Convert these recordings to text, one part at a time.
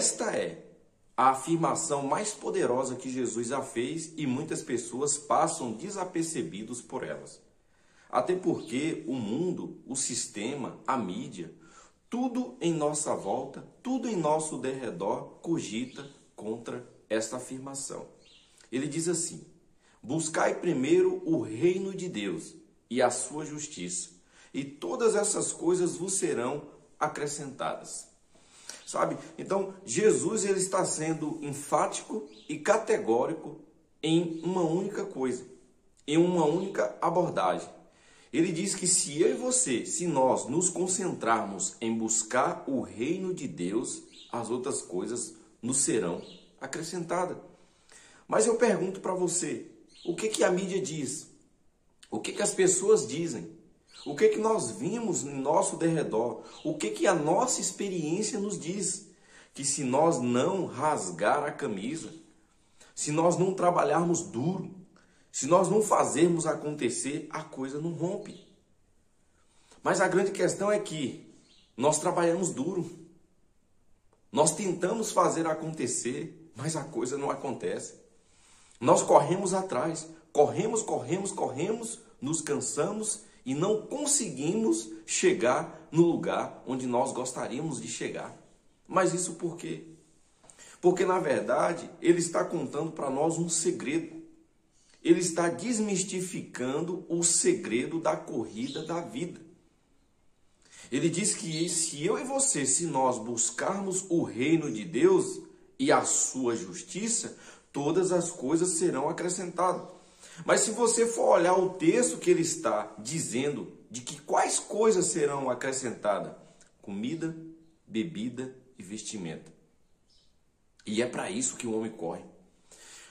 esta é a afirmação mais poderosa que Jesus já fez e muitas pessoas passam desapercebidos por elas. Até porque o mundo, o sistema, a mídia, tudo em nossa volta, tudo em nosso derredor cogita contra esta afirmação. Ele diz assim: buscai primeiro o reino de Deus e a sua justiça, e todas essas coisas vos serão acrescentadas. Sabe? Então, Jesus ele está sendo enfático e categórico em uma única coisa, em uma única abordagem. Ele diz que se eu e você, se nós nos concentrarmos em buscar o reino de Deus, as outras coisas nos serão acrescentadas. Mas eu pergunto para você, o que a mídia diz? O que as pessoas dizem? O que nós vimos em nosso derredor? O que a nossa experiência nos diz? Que se nós não rasgar a camisa, se nós não trabalharmos duro, se nós não fazermos acontecer, a coisa não rompe. Mas a grande questão é que nós trabalhamos duro. Nós tentamos fazer acontecer, mas a coisa não acontece. Nós corremos atrás, corremos, nos cansamos e não conseguimos chegar no lugar onde nós gostaríamos de chegar. Mas isso por quê? Porque, na verdade, ele está contando para nós um segredo. Ele está desmistificando o segredo da corrida da vida. Ele diz que se eu e você, se nós buscarmos o reino de Deus e a sua justiça, todas as coisas serão acrescentadas. Mas se você for olhar o texto que ele está dizendo de que quais coisas serão acrescentadas? Comida, bebida e vestimenta. E é para isso que o homem corre.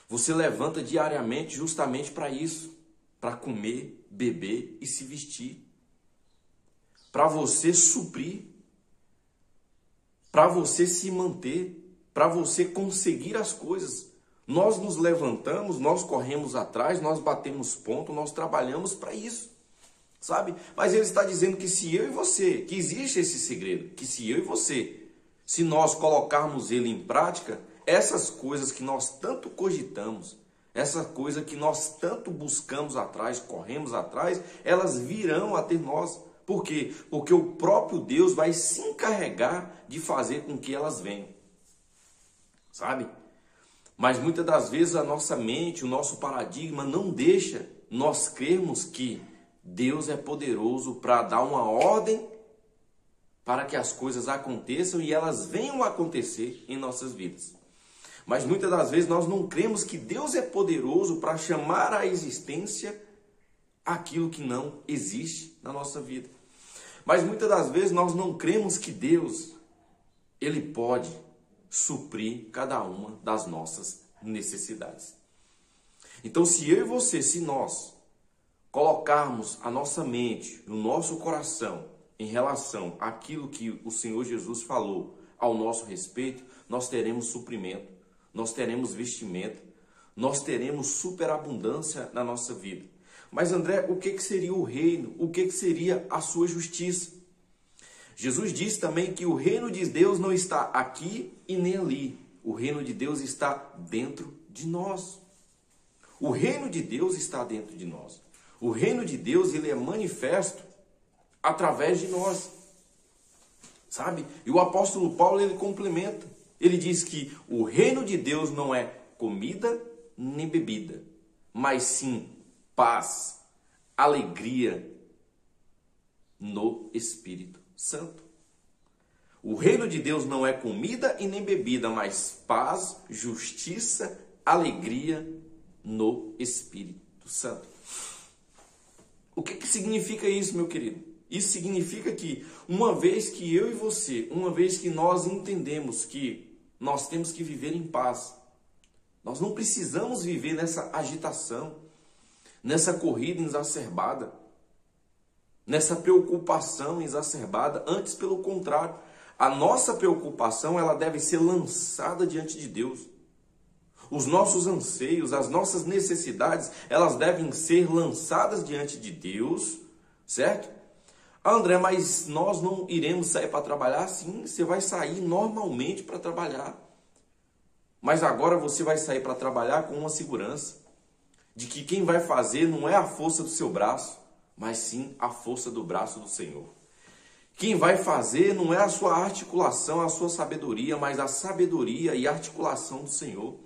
Você levanta diariamente justamente para isso, para comer, beber e se vestir. Para você suprir, para você se manter, para você conseguir as coisas. Nós nos levantamos, nós corremos atrás, nós batemos ponto, nós trabalhamos para isso, sabe? Mas ele está dizendo que se eu e você, que existe esse segredo, que se eu e você, se nós colocarmos ele em prática, essas coisas que nós tanto cogitamos, essa coisa que nós tanto buscamos atrás, corremos atrás, elas virão até nós. Por quê? Porque o próprio Deus vai se encarregar de fazer com que elas venham. Sabe? Mas muitas das vezes a nossa mente, o nosso paradigma não deixa nós crermos que Deus é poderoso para dar uma ordem para que as coisas aconteçam e elas venham a acontecer em nossas vidas. Mas muitas das vezes nós não cremos que Deus é poderoso para chamar à existência aquilo que não existe na nossa vida. Mas muitas das vezes nós não cremos que Deus, ele pode suprir cada uma das nossas necessidades. Então, se eu e você, se nós colocarmos a nossa mente, o nosso coração em relação àquilo que o Senhor Jesus falou ao nosso respeito, nós teremos suprimento, nós teremos vestimento, nós teremos superabundância na nossa vida. Mas André, o que seria o reino? O que seria a sua justiça? Jesus disse também que o reino de Deus não está aqui e nem ali. O reino de Deus está dentro de nós. O reino de Deus está dentro de nós. O reino de Deus, ele é manifesto através de nós. Sabe? E o apóstolo Paulo, ele complementa. Ele diz que o reino de Deus não é comida nem bebida, mas sim paz, alegria no Espírito Santo. O reino de Deus não é comida e nem bebida, mas paz, justiça, alegria no Espírito Santo. O que significa isso, meu querido? Isso significa que uma vez que eu e você, uma vez que nós entendemos que nós temos que viver em paz, nós não precisamos viver nessa agitação, nessa corrida exacerbada, nessa preocupação exacerbada. Antes, pelo contrário, a nossa preocupação ela deve ser lançada diante de Deus. Os nossos anseios, as nossas necessidades, elas devem ser lançadas diante de Deus, certo? Ah, André, mas nós não iremos sair para trabalhar? Sim, você vai sair normalmente para trabalhar. Mas agora você vai sair para trabalhar com uma segurança de que quem vai fazer não é a força do seu braço, mas sim a força do braço do Senhor. Quem vai fazer não é a sua articulação, a sua sabedoria, mas a sabedoria e a articulação do Senhor.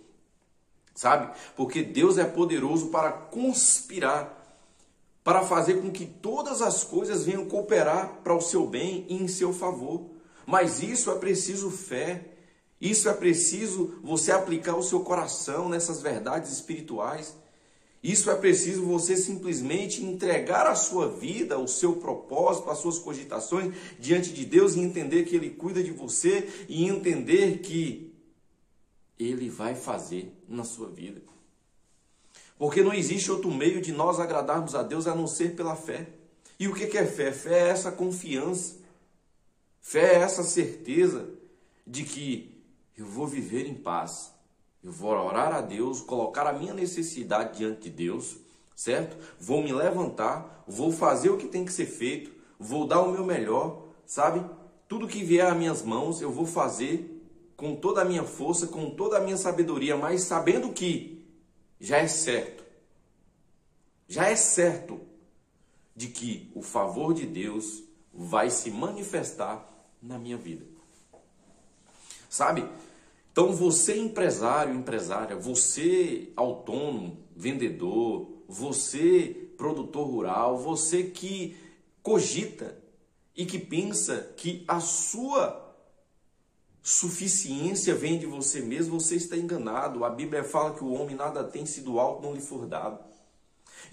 Sabe? Porque Deus é poderoso para conspirar, para fazer com que todas as coisas venham cooperar para o seu bem e em seu favor. Mas isso é preciso fé. Isso é preciso você aplicar o seu coração nessas verdades espirituais. Isso é preciso você simplesmente entregar a sua vida, o seu propósito, as suas cogitações diante de Deus e entender que Ele cuida de você e entender que Ele vai fazer na sua vida. Porque não existe outro meio de nós agradarmos a Deus a não ser pela fé. E o que é fé? Fé é essa confiança. Fé é essa certeza de que eu vou viver em paz. Eu vou orar a Deus, colocar a minha necessidade diante de Deus, certo? Vou me levantar, vou fazer o que tem que ser feito, vou dar o meu melhor, sabe? Tudo que vier às minhas mãos eu vou fazer com toda a minha força, com toda a minha sabedoria, mas sabendo que já é certo de que o favor de Deus vai se manifestar na minha vida. Sabe? Então você empresário, empresária, você autônomo, vendedor, você produtor rural, você que cogita e que pensa que a sua suficiência vem de você mesmo, você está enganado. A Bíblia fala que o homem nada tem se do alto não lhe for dado.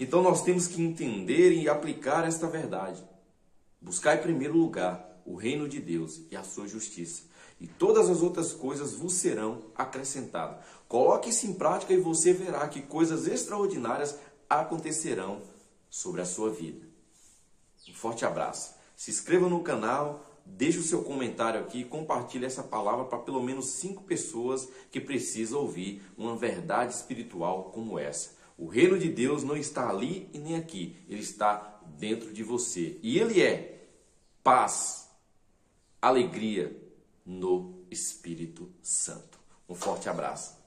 Então nós temos que entender e aplicar esta verdade. Buscar em primeiro lugar o reino de Deus e a sua justiça. E todas as outras coisas vos serão acrescentadas. Coloque isso em prática e você verá que coisas extraordinárias acontecerão sobre a sua vida. Um forte abraço. Se inscreva no canal. Deixe o seu comentário aqui e compartilhe essa palavra para pelo menos 5 pessoas que precisam ouvir uma verdade espiritual como essa. O reino de Deus não está ali e nem aqui. Ele está dentro de você. E ele é paz, alegria no Espírito Santo. Um forte abraço.